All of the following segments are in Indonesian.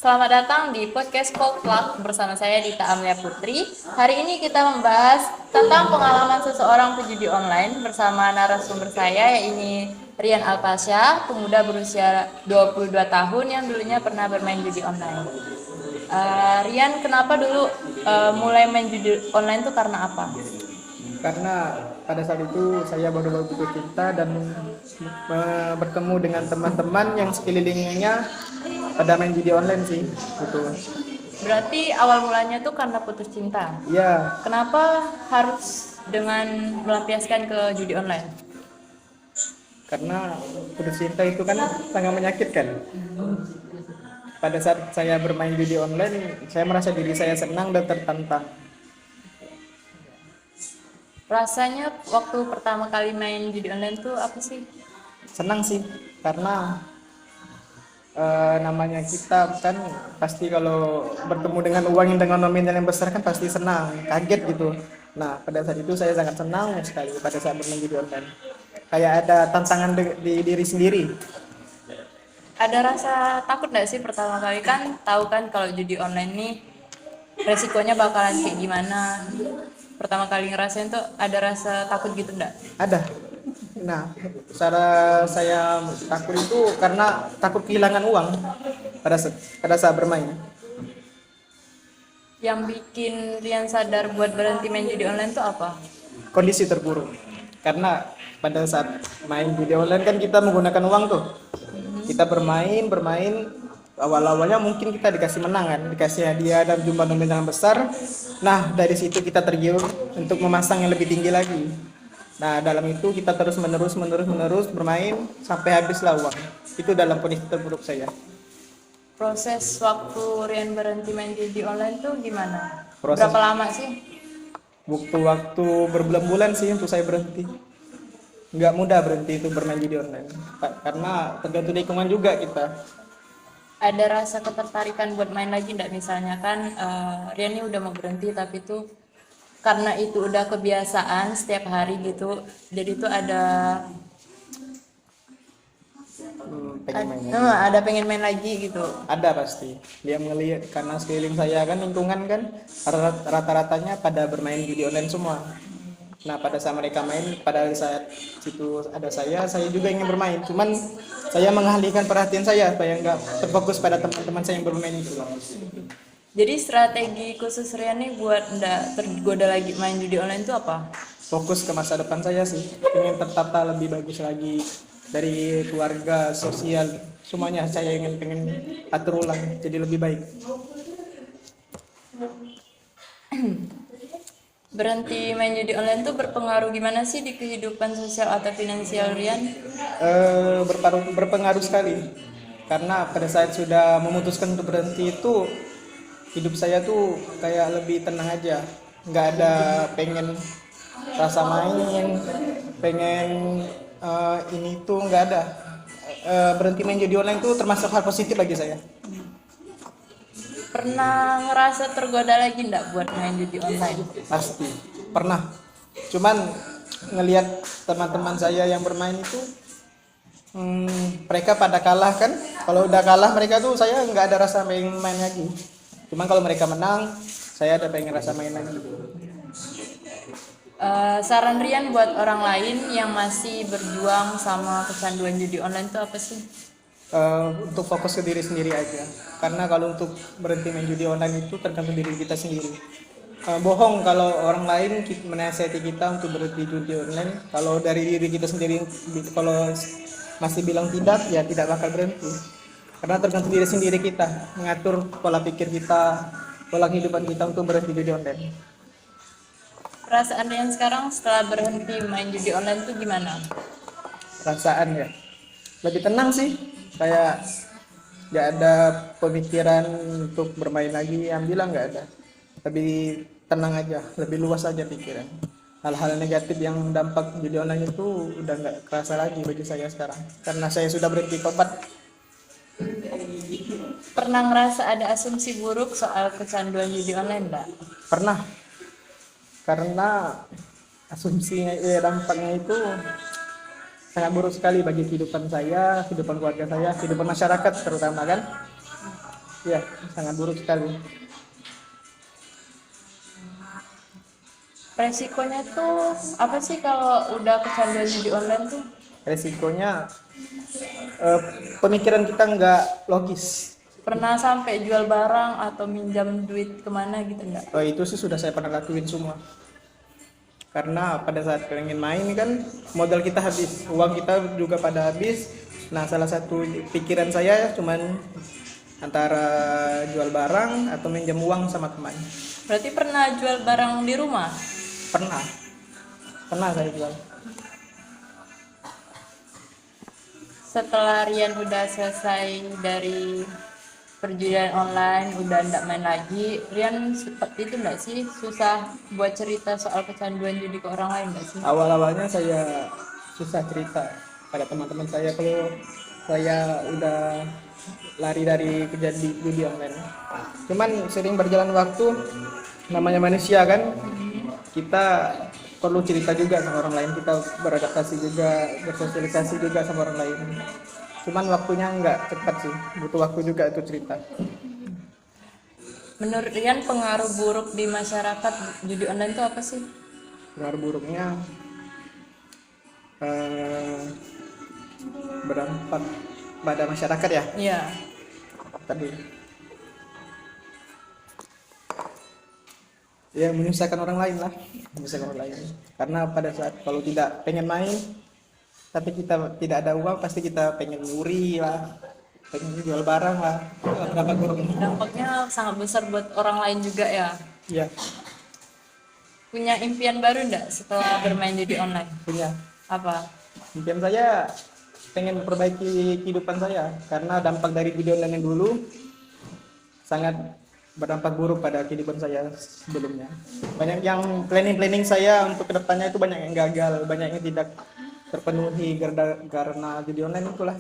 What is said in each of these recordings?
Selamat datang di podcast Coldplug bersama saya Dita Amelia Putri. Hari ini kita membahas tentang pengalaman seseorang pejudi online bersama narasumber saya, yaitu Rian Alpasya, pemuda berusia 22 tahun yang dulunya pernah bermain judi online. Rian, kenapa dulu mulai main judi online itu karena apa? Karena pada saat itu saya baru putus cinta dan bertemu dengan teman-teman yang sekelilingnya pada main judi online sih, gitu. Berarti awal mulanya tuh karena putus cinta. Iya, Kenapa harus dengan melampiaskan ke judi online? karena putus cinta itu kan sangat menyakitkan. Pada saat saya bermain judi online, saya merasa diri saya senang dan tertantang. Rasanya waktu pertama kali main judi online tuh apa sih? Senang sih, karena namanya kita kan pasti kalau bertemu dengan uang yang dengan nominal yang besar kan pasti senang, kaget gitu. Nah, pada saat itu saya sangat senang sekali pada saat bermain judi online. Kayak ada tantangan di diri sendiri. Ada rasa takut nggak sih pertama kali? Kan tahu kan kalau judi online nih resikonya bakalan kayak gimana. Pertama kali ngerasain tuh ada rasa takut gitu nggak? Ada. Nah, cara saya takut itu karena takut kehilangan uang pada saat bermain. Yang bikin Rian sadar buat berhenti main judi online tuh apa? Kondisi terburuk. Karena pada saat main judi online kan kita menggunakan uang tuh. Kita bermain, awal-awalnya mungkin kita dikasih menang kan, dikasih hadiah dan jumlah nominal yang besar. Nah, dari situ kita tergiur untuk memasang yang lebih tinggi lagi. Nah, dalam itu kita terus menerus bermain sampai habislah uang. Itu dalam kondisi terburuk saya. Proses waktu Rian berhenti main judi online tuh gimana? Proses Berapa lama sih? waktu berbulan-bulan sih untuk saya berhenti. Nggak mudah berhenti itu bermain judi online. Karena tergantung lingkungan juga kita. Ada rasa ketertarikan buat main lagi enggak? Misalnya kan Rian ini udah mau berhenti tapi tuh karena itu udah kebiasaan setiap hari gitu, jadi tuh ada Pengen main lagi. ada pengen main lagi gitu. Ada pasti. Dia melihat karena sekeliling saya kan lingkungan kan rata-ratanya pada bermain judi online semua. Nah, pada saat mereka main, pada saat situ ada saya juga ingin bermain. Cuman saya mengalihkan perhatian saya supaya nggak terfokus pada teman-teman saya yang bermain itu. Jadi strategi khusus Rian nih buat enggak tergoda lagi main judi online itu apa? Fokus ke masa depan saya sih. Ingin tertata lebih bagus lagi dari keluarga, sosial, semuanya saya pengen atur ulang jadi lebih baik. Berhenti main judi online tuh berpengaruh gimana sih di kehidupan sosial atau finansial Rian? Berpengaruh sekali karena pada saat sudah memutuskan untuk berhenti itu hidup saya tuh kayak lebih tenang aja, nggak ada pengen rasa main, pengen ini tuh nggak ada. Berhenti main judi online tuh termasuk hal positif bagi saya. Pernah ngerasa tergoda lagi enggak buat main judi online? Pasti pernah, cuman ngelihat teman-teman saya yang bermain itu mereka pada kalah kan. Kalau udah kalah mereka tuh saya nggak ada rasa pengen main lagi. Cuman kalau mereka menang saya ada pengen rasa main lagi. Saran Rian buat orang lain yang masih berjuang sama kecanduan judi online itu apa sih? Untuk fokus ke diri sendiri aja, karena kalau untuk berhenti main judi online itu tergantung diri kita sendiri. Bohong kalau orang lain menasihati kita untuk berhenti judi online. Kalau dari diri kita sendiri, kalau masih bilang tidak, ya tidak bakal berhenti. Karena tergantung diri sendiri kita mengatur pola pikir kita, pola kehidupan kita untuk berhenti judi online. Perasaan Rian sekarang setelah berhenti main judi online itu gimana? Perasaan ya lebih tenang sih, kayak nggak ada pemikiran untuk bermain lagi, yang bilang nggak ada. Lebih tenang aja, lebih luas aja pikiran. Hal-hal negatif yang dampak judi online itu udah nggak kerasa lagi bagi saya sekarang karena saya sudah berhenti tobat. Pernah ngerasa ada asumsi buruk soal kecanduan judi online enggak? Pernah, karena asumsinya dampaknya itu sangat buruk sekali bagi kehidupan saya, kehidupan keluarga saya, kehidupan masyarakat terutama kan. Ya, sangat buruk sekali. Resikonya tuh apa sih kalau udah kecanduan judi online tuh? Resikonya pemikiran kita nggak logis. Pernah sampai jual barang atau minjam duit kemana gitu enggak? Itu sih sudah saya pernah lakuin semua. Karena pada saat pengen main kan modal kita habis, uang kita juga pada habis. Nah, salah satu pikiran saya cuman antara jual barang atau minjam uang sama teman. Berarti pernah jual barang di rumah? Pernah, pernah saya jual. Setelah Rian udah selesai dari perjudian online, udah enggak main lagi, Rian seperti itu enggak sih? Susah buat cerita soal kecanduan judi ke orang lain enggak sih? Awal-awalnya saya susah cerita pada teman-teman saya kalau saya udah lari dari kejadian judi online. Cuman sering berjalan waktu, namanya manusia kan, kita perlu cerita juga sama orang lain, kita beradaptasi juga, bersosialisasi juga sama orang lain. Cuman waktunya nggak cepat sih, butuh waktu juga itu cerita. Menurut Rian pengaruh buruk di masyarakat judi online itu apa sih? Pengaruh buruknya berdampak pada masyarakat ya. Iya. Tadi ya menyusahkan orang lain lah, menyusahkan orang lain. Karena pada saat kalau tidak pengen main, tapi kita tidak ada uang, pasti kita pengen nyuri lah, pengen jual barang lah. Berdampak buruknya. Dampaknya sangat besar buat orang lain juga ya. Iya, Punya impian baru enggak setelah bermain judi online? punya. Apa? Impian saya pengen memperbaiki kehidupan saya karena dampak dari video online yang dulu sangat berdampak buruk pada kehidupan saya sebelumnya. Banyak yang planning saya untuk kedepannya itu banyak yang gagal, banyak yang tidak terpenuhi karena judi online itulah.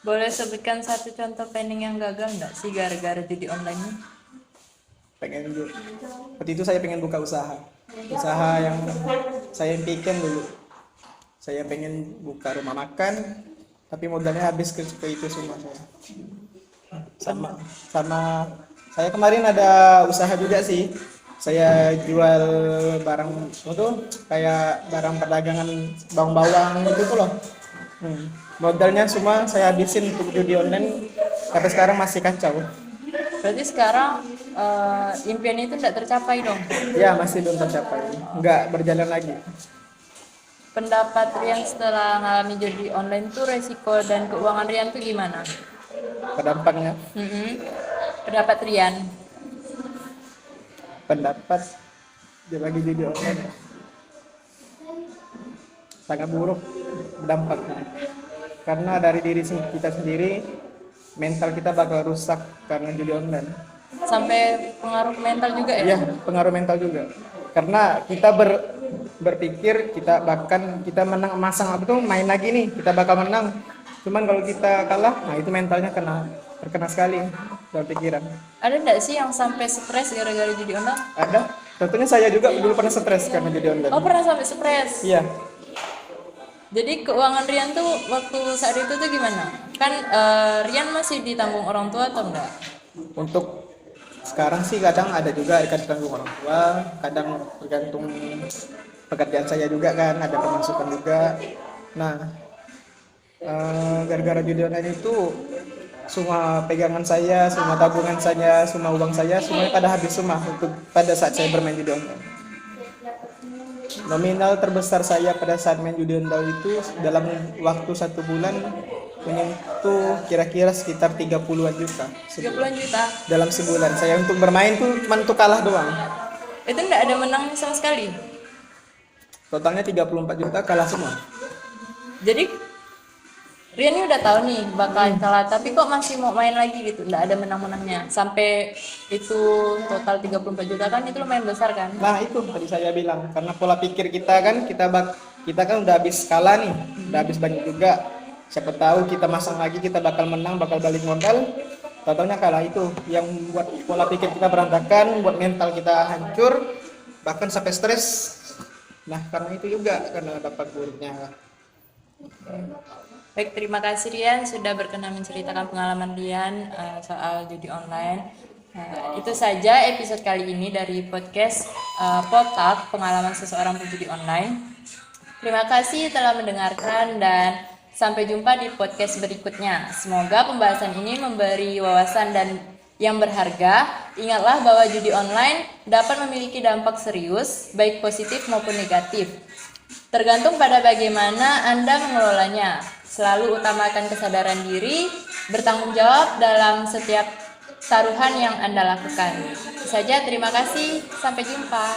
Boleh sebutkan satu contoh planning yang gagal enggak sih gara-gara judi online ini? Waktu itu saya pengen buka usaha yang saya impikan dulu. Saya pengen buka rumah makan, tapi modalnya habis ke itu semua saya. Sama saya kemarin ada usaha juga sih. Saya jual barang itu kayak barang perdagangan bawang-bawang gitu tuh loh. Modalnya semua saya habisin untuk judi online, sampai sekarang masih kacau. Berarti sekarang impian itu tidak tercapai dong. Ya masih belum tercapai, nggak berjalan lagi. Pendapat Rian setelah mengalami judi online tuh resiko dan keuangan Rian tuh gimana? Dampaknya Pendapat Rian. pendapat dia lagi judi online sangat buruk dampaknya, karena dari diri kita sendiri mental kita bakal rusak karena judi online. Sampai pengaruh mental juga ya? Iya, pengaruh mental juga. Karena kita berpikir kita menang, masang apa tuh main lagi nih, kita bakal menang. Cuman kalau kita kalah, nah itu mentalnya terkena sekali dalam pikiran. Ada enggak sih yang sampai stres gara-gara judi online? Ada. Tentunya saya juga dulu pernah stres karena judi online. Oh, pernah sampai stres? Iya. Jadi keuangan Rian tuh waktu saat itu tuh gimana? Kan Rian masih ditanggung orang tua atau enggak? Untuk sekarang sih kadang ada juga tergantung orang tua, kadang tergantung pekerjaan saya juga kan, ada pemasukan juga. Nah, gara-gara judi online itu semua pegangan saya, semua tabungan saya, semua uang saya, semuanya pada habis semua untuk pada saat saya bermain judi online. Nominal terbesar saya pada saat main judi online itu dalam waktu 1 bulan menyentuh kira-kira sekitar 30-an juta. 30-an juta? Dalam sebulan. Saya untuk bermain tuh cuma untuk kalah doang. Itu enggak ada menangnya sama sekali? Totalnya 34 juta, kalah semua. Jadi Rian ini udah tahu nih bakalan kalah, tapi kok masih mau main lagi gitu? Enggak ada menang-menangnya. Sampai itu total 34 juta kan itu lumayan besar kan? Nah itu tadi saya bilang, karena pola pikir kita kan, kita kan udah habis kalah nih, udah habis banyak juga. Siapa tahu kita masang lagi, kita bakal menang, bakal balik modal. Totalnya kalah, itu yang buat pola pikir kita berantakan, buat mental kita hancur, bahkan sampai stres. Nah karena itu juga, karena dampak buruknya. Baik, terima kasih Rian sudah berkenan menceritakan pengalaman Rian soal judi online. Itu saja episode kali ini dari podcast Potak, pengalaman seseorang penjudi online. Terima kasih telah mendengarkan dan sampai jumpa di podcast berikutnya. Semoga pembahasan ini memberi wawasan dan yang berharga. Ingatlah bahwa judi online dapat memiliki dampak serius, baik positif maupun negatif. Tergantung pada bagaimana Anda mengelolanya. Selalu utamakan kesadaran diri, bertanggung jawab dalam setiap taruhan yang Anda lakukan. Itu saja, terima kasih. Sampai jumpa.